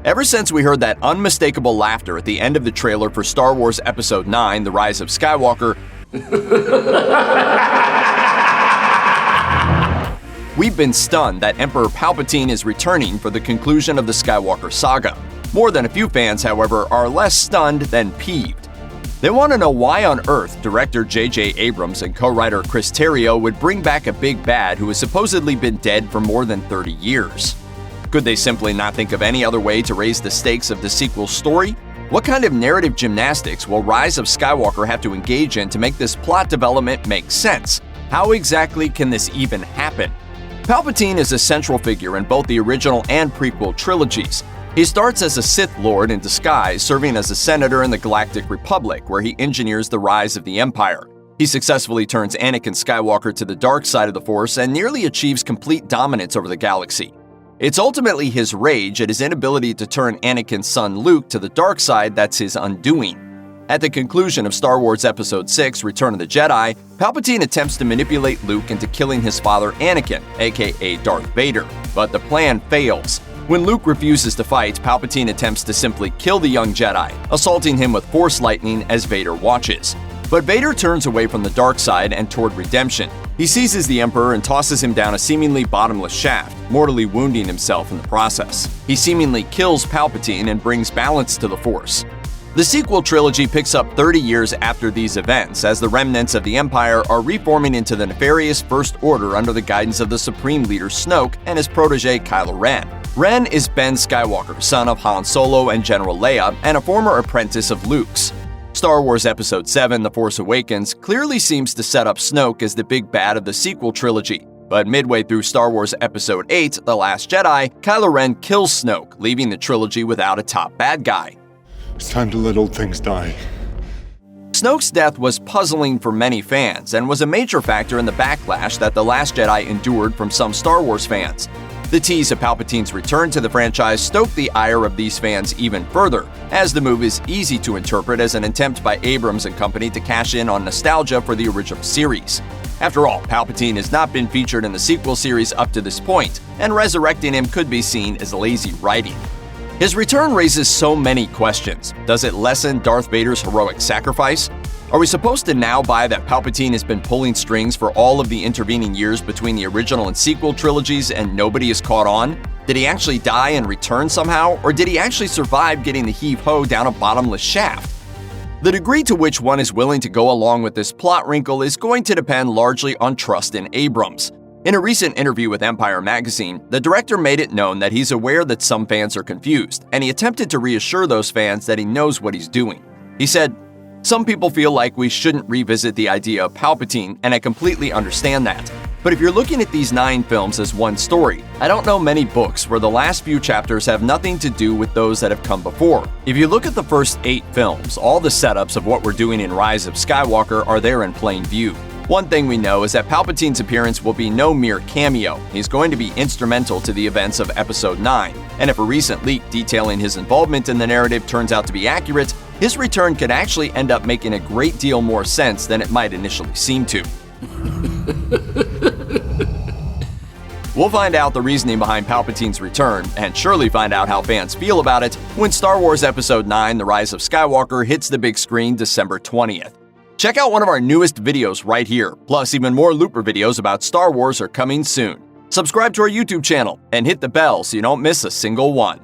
Ever since we heard that unmistakable laughter at the end of the trailer for Star Wars Episode 9, The Rise of Skywalker, we've been stunned that Emperor Palpatine is returning for the conclusion of the Skywalker Saga. More than a few fans, however, are less stunned than peeved. They want to know why on earth director J.J. Abrams and co-writer Chris Terrio would bring back a big bad who has supposedly been dead for more than 30 years. Could they simply not think of any other way to raise the stakes of the sequel's story? What kind of narrative gymnastics will Rise of Skywalker have to engage in to make this plot development make sense? How exactly can this even happen? Palpatine is a central figure in both the original and prequel trilogies. He starts as a Sith Lord in disguise, serving as a senator in the Galactic Republic, where he engineers the rise of the Empire. He successfully turns Anakin Skywalker to the dark side of the Force and nearly achieves complete dominance over the galaxy. It's ultimately his rage at his inability to turn Anakin's son Luke to the dark side that's his undoing. At the conclusion of Star Wars Episode 6, Return of the Jedi, Palpatine attempts to manipulate Luke into killing his father Anakin, aka Darth Vader, but the plan fails. When Luke refuses to fight, Palpatine attempts to simply kill the young Jedi, assaulting him with Force lightning as Vader watches. But Vader turns away from the dark side and toward redemption. He seizes the Emperor and tosses him down a seemingly bottomless shaft, mortally wounding himself in the process. He seemingly kills Palpatine and brings balance to the Force. The sequel trilogy picks up 30 years after these events, as the remnants of the Empire are reforming into the nefarious First Order under the guidance of the Supreme Leader Snoke and his protege Kylo Ren. Ren is Ben Skywalker, son of Han Solo and General Leia, and a former apprentice of Luke's. Star Wars Episode 7, The Force Awakens, clearly seems to set up Snoke as the big bad of the sequel trilogy. But midway through Star Wars Episode 8, The Last Jedi, Kylo Ren kills Snoke, leaving the trilogy without a top bad guy. It's time to let old things die. Snoke's death was puzzling for many fans and was a major factor in the backlash that The Last Jedi endured from some Star Wars fans. The tease of Palpatine's return to the franchise stoked the ire of these fans even further, as the move is easy to interpret as an attempt by Abrams and company to cash in on nostalgia for the original series. After all, Palpatine has not been featured in the sequel series up to this point, and resurrecting him could be seen as lazy writing. His return raises so many questions. Does it lessen Darth Vader's heroic sacrifice? Are we supposed to now buy that Palpatine has been pulling strings for all of the intervening years between the original and sequel trilogies and nobody is caught on? Did he actually die and return somehow, or did he actually survive getting the heave-ho down a bottomless shaft? The degree to which one is willing to go along with this plot wrinkle is going to depend largely on trust in Abrams. In a recent interview with Empire magazine, the director made it known that he's aware that some fans are confused, and he attempted to reassure those fans that he knows what he's doing. He said, "Some people feel like we shouldn't revisit the idea of Palpatine, and I completely understand that. But if you're looking at these 9 films as one story, I don't know many books where the last few chapters have nothing to do with those that have come before. If you look at the first 8 films, all the setups of what we're doing in Rise of Skywalker are there in plain view. One thing we know is that Palpatine's appearance will be no mere cameo. He's going to be instrumental to the events of Episode 9, and if a recent leak detailing his involvement in the narrative turns out to be accurate, his return could actually end up making a great deal more sense than it might initially seem to." We'll find out the reasoning behind Palpatine's return, and surely find out how fans feel about it, when Star Wars Episode 9, The Rise of Skywalker hits the big screen December 20th. Check out one of our newest videos right here, plus even more Looper videos about Star Wars are coming soon. Subscribe to our YouTube channel and hit the bell so you don't miss a single one.